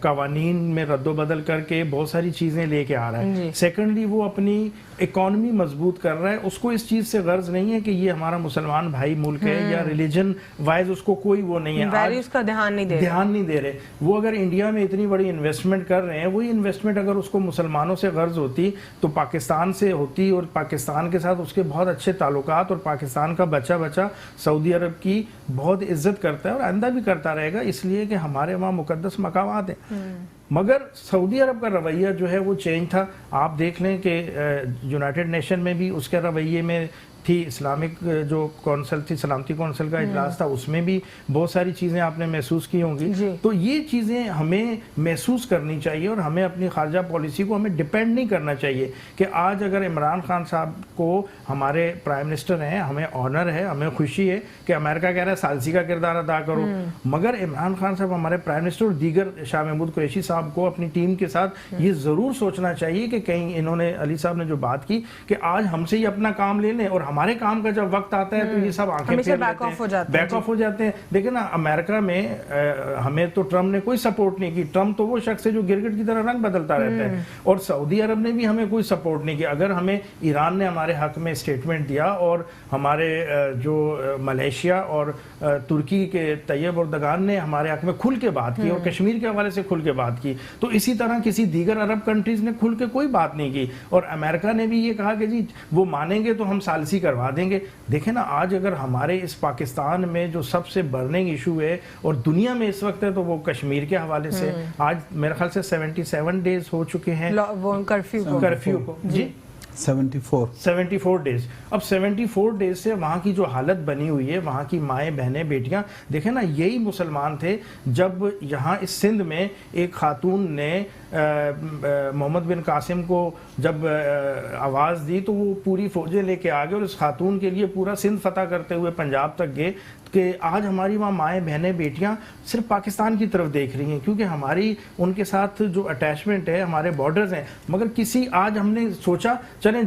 قوانین میں رد و بدل کر کے بہت ساری چیزیں لے کے آ رہا ہے. سیکنڈلی وہ اپنی اکانومی مضبوط کر رہا ہے, اس کو اس چیز سے غرض نہیں ہے کہ یہ ہمارا مسلمان بھائی ملک ہے, یا ریلیجن وائز اس کو کوئی وہ نہیں ہے, ویلیوز کا دھیان نہیں دے رہے. وہ اگر انڈیا میں اتنی بڑی انویسٹمنٹ کر رہے ہیں, وہی انویسٹمنٹ اگر اس کو مسلمانوں سے غرض ہوتی تو پاکستان سے ہوتی, اور پاکستان کے ساتھ اس کے بہت اچھے تعلقات, اور پاکستان کا بچہ سعودی عرب کی بہت عزت کرتا ہے اور آئندہ بھی کرتا رہے گا, اس لیے کہ ہمارے وہاں مقدس مقامات ہیں. مگر سعودی عرب کا رویہ جو ہے وہ چینج تھا. آپ دیکھ لیں کہ یونائٹڈ نیشن میں بھی اس کے رویے میں تھی, اسلامک جو کونسل تھی, سلامتی کونسل کا اجلاس تھا, اس میں بھی بہت ساری چیزیں آپ نے محسوس کی ہوں گی. تو یہ چیزیں ہمیں محسوس کرنی چاہیے, اور ہمیں اپنی خارجہ پالیسی کو ہمیں ڈیپینڈ نہیں کرنا چاہیے کہ آج اگر عمران خان صاحب کو ہمارے پرائم منسٹر ہیں, ہمیں آنر ہے, ہمیں خوشی ہے کہ امریکہ کہہ رہا ہے ثالثی کا کردار ادا کرو, مگر عمران خان صاحب ہمارے پرائم منسٹر اور دیگر شاہ محمود قریشی صاحب کو اپنی ٹیم کے ساتھ یہ ضرور سوچنا چاہیے کہ کہیں انہوں نے, علی صاحب نے جو بات کی کہ آج ہم سے ہی اپنا کام لے لیں, اور ہمارے کام کا جب وقت آتا ہے تو یہ سب آنکھیں پھیر لیتے ہیں, بیک آف ہو جاتے ہیں. دیکھیں نا, امریکہ میں ہمیں تو ٹرمپ نے کوئی سپورٹ نہیں کی. ٹرمپ تو وہ شخص ہے جو گرگٹ کی طرح رنگ بدلتا رہتا ہے, اور سعودی عرب نے بھی ہمیں کوئی سپورٹ نہیں کیا. اگر ہمیں ایران نے ہمارے حق میں اسٹیٹمنٹ دیا, اور ہمارے جو ملیشیا اور ترکی کے طیب اردگان نے ہمارے حق میں کھل کے بات کی, اور کشمیر کے حوالے سے کھل کے بات کی, تو اسی طرح کسی دیگر عرب کنٹریز نے کھل کے کوئی بات نہیں کی, اور امریکہ نے بھی یہ کہا کہ جی وہ مانیں گے تو ہم ثالثی کروا دیں گے. دیکھیں نا, آج اگر ہمارے اس پاکستان میں جو سب سے برننگ ایشو ہے اور دنیا میں اس وقت ہے, تو وہ کشمیر کے حوالے سے آج میرے خیال سے 77 ڈیز ہو چکے ہیں کرفیو کو. جی 74 ڈیز. اب 74 ڈیز سے وہاں کی جو حالت بنی ہوئی ہے, وہاں کی مائیں بہنیں بیٹیاں, دیکھیں نا, یہی مسلمان تھے جب یہاں اس سندھ میں ایک خاتون نے محمد بن قاسم کو جب آواز دی تو وہ پوری فوجیں لے کے آگے, اور اس خاتون کے لیے پورا سندھ فتح کرتے ہوئے پنجاب تک گئے. کہ آج ہماری وہاں مائیں بہنیں بیٹیاں صرف پاکستان کی طرف دیکھ رہی ہیں, کیونکہ ہماری ان کے ساتھ جو اٹیچمنٹ ہے, ہمارے بارڈرز ہیں. مگر کسی, آج ہم نے سوچا چلیں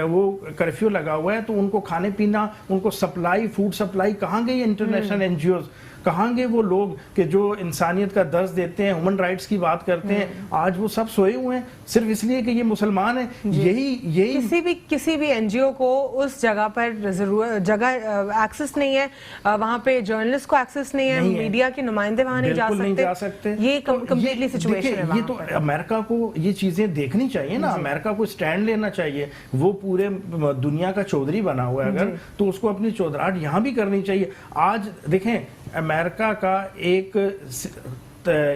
وہ کرفیو لگا ہوا ہے تو ان کو کھانے پینا, ان کو سپلائی, فوڈ سپلائی کہاں گئی انٹرنیشنل این جی اوز. کہاں گے وہ لوگ کہ جو انسانیت کا درس دیتے ہیں, ہیومن رائٹس کی بات کرتے ہیں؟ آج وہ سب سوئے ہوئے ہیں صرف اس لیے کہ یہ مسلمان ہیں. یہی کسی بھی این جی او کو اس جگہ پر جگہ ایکسس نہیں ہے, وہاں پہ جرنلسٹ کو ایکسس نہیں ہے, میڈیا کے نمائندے وہاں نہیں جا سکتے. یہ کمپلیٹلی سچویشن ہے. یہ تو امریکہ کو یہ چیزیں دیکھنی چاہیے نا, امریکہ کو اسٹینڈ لینا چاہیے. وہ پورے دنیا کا چودھری بنا ہوا ہے اگر, تو اس کو اپنی چودراہٹ یہاں بھی کرنی چاہیے. آج دیکھیں امریکہ کا ایک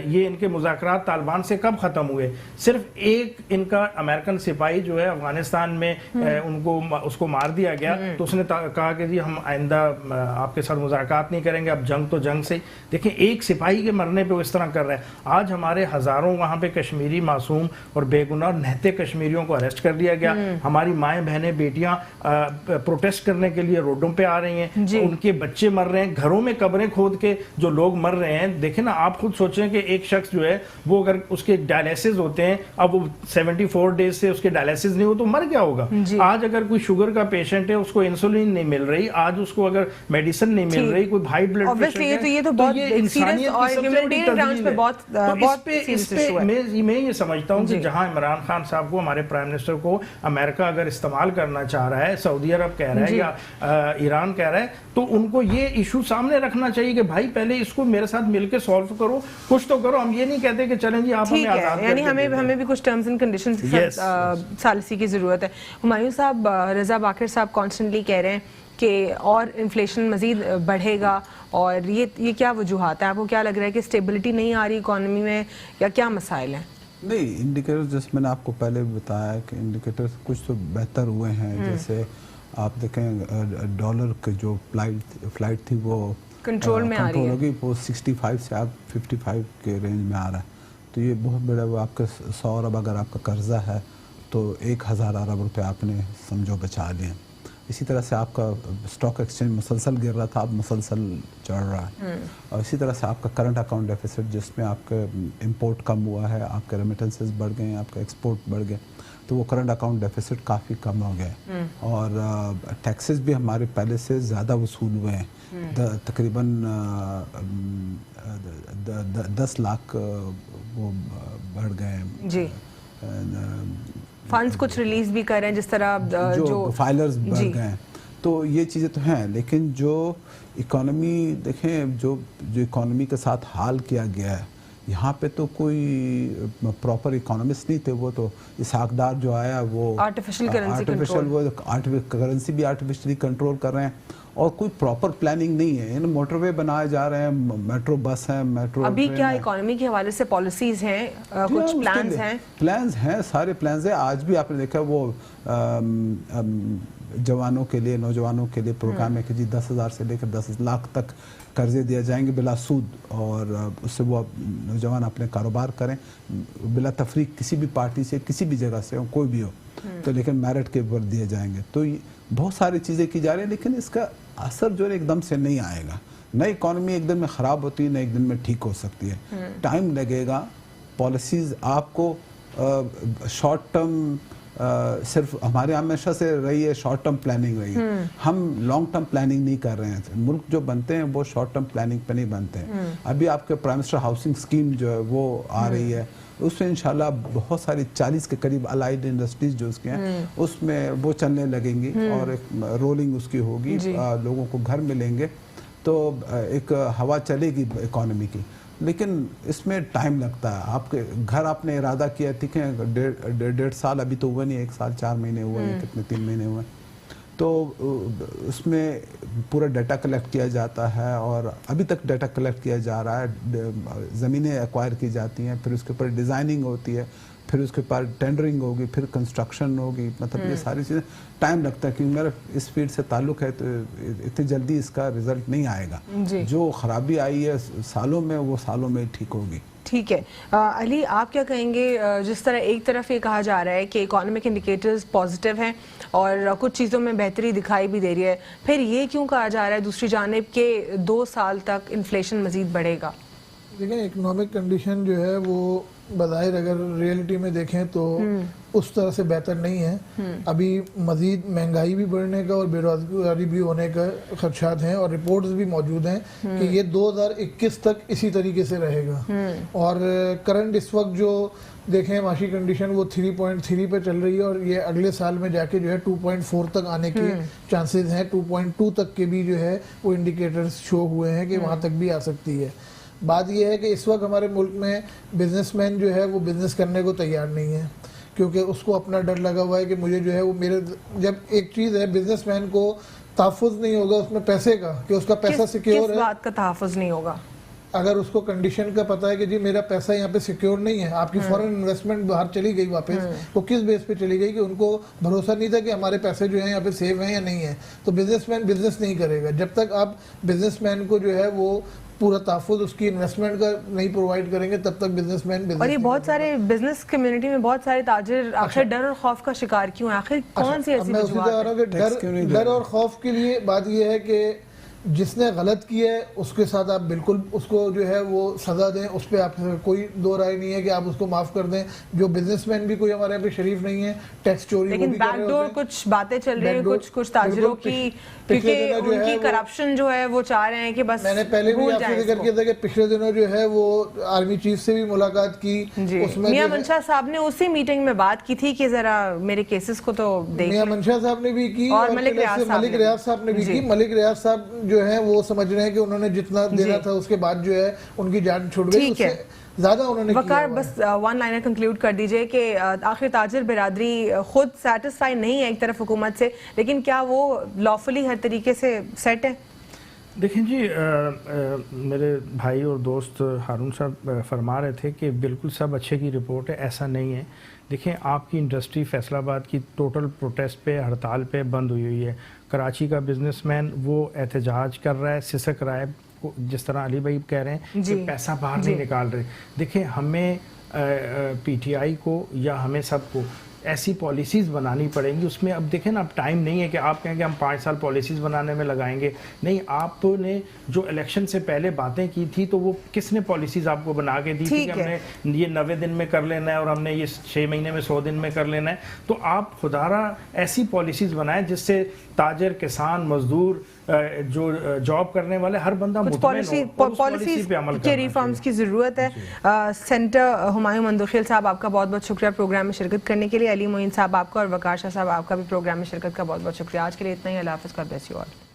یہ ان کے مذاکرات طالبان سے کب ختم ہوئے؟ صرف ایک ان کا امریکن سپاہی جو ہے افغانستان میں اس کو مار دیا گیا, تو اس نے کہا کہ جی ہم آئندہ آپ کے ساتھ مذاکرات نہیں کریں گے, اب جنگ تو جنگ سے. دیکھیں ایک سپاہی کے مرنے پہ وہ اس طرح کر رہے ہیں. آج ہمارے ہزاروں وہاں پہ کشمیری معصوم اور بے گناہ نہتے کشمیریوں کو اریسٹ کر دیا گیا. ہماری مائیں بہنیں بیٹیاں پروٹیسٹ کرنے کے لیے روڈوں پہ آ رہی ہیں, ان کے بچے مر رہے ہیں, گھروں میں قبریں کھود کے جو لوگ مر رہے ہیں. دیکھیں نا آپ خود سوچیں کہ ایک شخص جو ہے وہ اگر اس کے ڈائلیسس ہوتے ہیں, اب وہ 74 ڈیز سے اس کے ڈائلیسس نہیں ہو تو مر گیا ہوگا. آج اگر کوئی شوگر کا پیشنٹ ہے, اس کو انسولین نہیں مل رہی, آج اس کو اگر میڈیسن نہیں مل رہی, کوئی ہائی بلڈ پریشر ہے, تو یہ انسانیت کی سب سے بڑی تبدیلی ہے. میں یہ سمجھتا ہوں کہ جہاں عمران خان صاحب کو, ہمارے پرائم منسٹر کو امریکہ اگر استعمال کرنا چاہ رہا ہے, سعودی عرب کہہ رہا ہے یا ایران کہہ رہا ہے, تو ان کو یہ ایشو سامنے رکھنا چاہیے کہ بھائی پہلے اس کو میرے ساتھ مل کے سالو کرو, کچھ تو کرو. ہم یہ نہیں کہتے کہ چلیں جی آپ ہمیں آزاد کر دیں, یعنی ہمیں بھی کچھ ٹرمز اینڈ کنڈیشنز کے ساتھ ثالثی کی ضرورت ہے. ہمایوں صاحب, رضا باقر صاحب کانسٹنٹلی کہہ رہے ہیں کہ اور انفلیشن مزید بڑھے گا, اور یہ کیا وجوہات ہیں؟ آپ کو کیا لگ رہا ہے کہ اسٹیبلٹی نہیں آ رہی اکانومی میں, یا کیا مسائل ہیں؟ نہیں, انڈیکیٹر جیسے میں نے آپ کو پہلے بتایا کہ انڈیکیٹر کچھ تو بہتر ہوئے ہیں. جیسے آپ دیکھیں ڈالر کی جو فلائٹ تھی وہ کنٹرول میں آ رہی ہے, ہوگی, وہ 65 سے آپ 55 کے رینج میں آ رہا ہے. تو یہ بہت بڑا, وہ آپ کا 100 ارب اگر آپ کا قرضہ ہے تو 1000 ارب روپے آپ نے سمجھو بچا لیے. اسی طرح سے آپ کا اسٹاک ایکسچینج مسلسل گر رہا تھا, اب مسلسل چڑھ رہا ہے. اور اسی طرح سے آپ کا کرنٹ اکاؤنٹ ڈیفیسٹ, جس میں آپ کا امپورٹ کم ہوا ہے, آپ کے ریمیٹنسز بڑھ گئے ہیں, آپ کا ایکسپورٹ بڑھ گئے, تو وہ کرنٹ اکاؤنٹ ڈیفیسٹ کافی کم ہو گیا. اور ٹیکسز بھی ہمارے پہلے سے زیادہ وصول ہوئے ہیں, تقریباً 10 لاکھ وہ بڑھ گئے ہیں. جی, فنڈز کچھ ریلیز بھی کر رہے ہیں, جس طرح جو فائلرز بڑھ گئے ہیں. تو یہ چیزیں تو ہیں, لیکن جو اکانومی دیکھیں, جو اکانومی کے ساتھ حال کیا گیا ہے, یہاں پہ تو کوئی پراپر اکانومسٹ نہیں تھے. وہ تو اسحاق ڈار جو آیا وہ آرٹیفیشل کرنسی بھی آرٹیفیشلی کنٹرول کر رہے ہیں, اور کوئی پراپر پلاننگ نہیں ہے. موٹر وے بنائے جا رہے ہیں, میٹرو بس ہیں, میٹرو. ابھی کیا اکانومی کے حوالے سے پالیسیز ہیں, کچھ پلانز ہیں؟ سارے پلانز ہیں. آج بھی آپ نے دیکھا وہ جوانوں کے لیے, نوجوانوں کے لیے پروگرام ہے کہ جی 10,000 سے لے کر 10 لاکھ تک قرضے دیا جائیں گے بلا سود, اور اس سے وہ نوجوان اپنے کاروبار کریں بلا تفریق, کسی بھی پارٹی سے, کسی بھی جگہ سے ہو, کوئی بھی ہو, تو لیکن میرٹ کے اوپر دیے جائیں گے. تو بہت ساری چیزیں کی جا رہی ہیں, لیکن اس کا اثر جو ہے ایک دم سے نہیں آئے گا. نئی اکانومی ایک دن میں خراب ہوتی ہے, نہ ایک دن میں ٹھیک ہو سکتی ہے. ٹائم لگے گا. پالیسیز آپ کو شارٹ ٹرم, صرف ہمارے ہمیشہ سے رہی ہے شارٹ ٹرم پلاننگ رہی ہے. ہم لانگ ٹرم پلاننگ نہیں کر رہے ہیں. ملک جو بنتے ہیں وہ شارٹ ٹرم پلاننگ پہ نہیں بنتے ہیں. ابھی آپ کے پرائم منسٹر ہاؤسنگ اسکیم جو ہے وہ آ رہی ہے, اس میں انشاءاللہ بہت ساری 40 کے قریب الائیڈ انڈسٹریز جو اس کے ہیں, اس میں وہ چلنے لگیں گی, اور ایک رولنگ اس کی ہوگی, لوگوں کو گھر ملیں گے, تو ایک ہوا چلے گی اکانومی کی. لیکن اس میں ٹائم لگتا ہے. آپ کے گھر آپ نے ارادہ کیا, ٹھیک ہے, 1.5 سال ابھی تو ہوا نہیں, 1 سال 4 مہینے ہوئے ہیں, کتنے 3 مہینے ہوئے ہیں, تو اس میں پورا ڈیٹا کلیکٹ کیا جاتا ہے, اور ابھی تک ڈیٹا کلیکٹ کیا جا رہا ہے. زمینیں ایکوائر کی جاتی ہیں, پھر اس کے اوپر ڈیزائننگ ہوتی ہے, پھر اس کے اوپر ٹینڈرنگ ہوگی, پھر کنسٹرکشن ہوگی. مطلب یہ ساری چیزیں ٹائم لگتا ہے, کیونکہ میرا اس فیلڈ سے تعلق ہے, تو اتنی جلدی اس کا رزلٹ نہیں آئے گا. جو خرابی آئی ہے سالوں میں, وہ سالوں میں ٹھیک ہوگی. ٹھیک ہے. علی, آپ کیا کہیں گے؟ جس طرح ایک طرف یہ کہا جا رہا ہے کہ اکانومک انڈیکیٹرز پازیٹیو ہیں اور کچھ چیزوں میں بہتری دکھائی بھی دے رہی ہے, پھر یہ کیوں کہا جا رہا ہے دوسری جانب کہ 2 سال تک انفلیشن مزید بڑھے گا؟ دیکھیں, اکنامک کنڈیشن جو ہے وہ بظاہر اگر ریئلٹی میں دیکھیں تو اس طرح سے بہتر نہیں ہے. ابھی مزید مہنگائی بھی بڑھنے کا اور بے روزگاری بھی ہونے کا خدشات ہیں, اور رپورٹس بھی موجود ہیں کہ یہ 2021 تک اسی طریقے سے رہے گا. اور کرنٹ اس وقت جو دیکھیں معاشی کنڈیشن وہ 3.3 پہ چل رہی ہے, اور یہ اگلے سال میں جا کے جو ہے 2.4 تک آنے کے چانسز ہیں. 2.2 تک کے بھی جو ہے وہ انڈیکیٹرز شو ہوئے ہیں کہ وہاں تک بھی آ سکتی ہے. بات یہ ہے کہ اس وقت ہمارے ملک میں بزنس مین جو ہے وہ بزنس کرنے کو تیار نہیں ہے, کیونکہ اس کو اپنا ڈر لگا ہوا ہے کہ مجھے جو ہے وہ میرے, جب ایک چیز ہے بزنس مین کو تحفظ نہیں ہوگا اس میں پیسے کا, کہ اس کا پیسہ سیکیور ہے. کس بات کا تحفظ نہیں ہوگا؟ اگر اس کو کنڈیشن کا پتا ہے کہ جی میرا پیسہ یہاں پہ سیکیور نہیں ہے, آپ کی فورن انویسٹمنٹ باہر چلی گئی واپس, وہ کس بیس پہ چلی گئی کہ ان کو بھروسہ نہیں تھا کہ ہمارے پیسے جو ہیں یہاں پہ سیو ہیں یا نہیں ہیں, تو بزنس مین بزنس نہیں کرے گا. جب تک آپ بزنس مین کو جو ہے وہ پورا تحفظ اس کی انویسٹمنٹ کا نہیں پرووائڈ کریں گے تب تک بزنس مین بزنس. اور یہ بہت سارے بزنس کمیونٹی میں بہت سارے تاجر آخر ڈر اور خوف کا شکار کیوں ہیں؟ آخر کون سی ایسی وجوہات ہے؟ ڈر اور خوف کے لیے بات یہ ہے کہ جس نے غلط کیا ہے اس کے ساتھ آپ بالکل اس کو جو ہے وہ سزا دیں, اس پہ آپ کوئی دو رائے نہیں ہے کہ آپ اس کو معاف کر دیں. جو بزنس مین بھی کوئی ہمارے یہاں پہ شریف نہیں ہے, ٹیکس چوری, لیکن بیک ڈور کچھ باتیں چل رہی ہیں کچھ تاجروں کی, کیونکہ ان کی کرپشن جو ہے وہ چاہ رہے ہیں کہ بس میں نے پہلے بھی آپ سے ذکر کیا تھا کہ پچھلے دنوں جو ہے وہ آرمی چیف سے بھی ملاقات کی. اس میں میاں منشا صاحب نے اسی میٹنگ میں بات کی تھی کہ ذرا میرے کیسز کو تو دیکھیں. میاں منشا صاحب نے بھی کی اور ملک ریاض صاحب نے بھی کی. ملک ریاض صاحب جو ہیں وہ سمجھ رہے ہیں کہ انہوں نے جتنا دینا تھا اس کے بعد جو ہے ان کی جان چھوٹ گئی, اس سے زیادہ انہوں نے وقار بس ون لائنر کنکلیوڈ کر دیجئے کہ آخر تاجر برادری خود سیٹسفائی نہیں ہے ایک طرف حکومت سے, لیکن کیا وہ لافلی ہر طریقے سے سیٹ ہے؟ دیکھیں جی, میرے بھائی اور دوست ہارون صاحب فرما رہے تھے کہ بالکل سب اچھے کی رپورٹ ہے, ایسا نہیں ہے. دیکھیں آپ کی انڈسٹری فیصل آباد کی ٹوٹل پروٹیسٹ پہ, ہڑتال پہ بند ہوئی ہے. کراچی کا بزنس مین وہ احتجاج کر رہا ہے, سسک رہا ہے, جس طرح علی بھائی کہہ رہے ہیں کہ پیسہ باہر نہیں نکال رہے. دیکھیں ہمیں پی ٹی آئی کو یا ہمیں سب کو ایسی پالیسیز بنانی پڑیں گی. اس میں اب دیکھیں نا, اب ٹائم نہیں ہے کہ آپ کہیں کہ ہم 5 سال پالیسیز بنانے میں لگائیں گے. نہیں, آپ نے جو الیکشن سے پہلے باتیں کی تھی تو وہ کس نے پالیسیز آپ کو بنا کے دی تھی کہ ہم نے یہ 90 دن میں کر لینا ہے اور ہم نے یہ 6 مہینے میں 100 دن میں کر لینا ہے. تو آپ خدارہ ایسی پالیسیز بنائیں جس سے تاجر, کسان, مزدور, جو جاب کرنے والے ہر بندہ پالیسی کے ریفارمز کی ضرورت ہے. سینٹر ہمایوں مندوخیل صاحب آپ کا بہت بہت شکریہ پروگرام میں شرکت کرنے کے لیے. علی معین صاحب آپ کا اور وقار شاہ صاحب آپ کا بھی پروگرام میں شرکت کا بہت بہت شکریہ. آج کے لیے اتنا ہی. اللہ حافظ. God bless you all.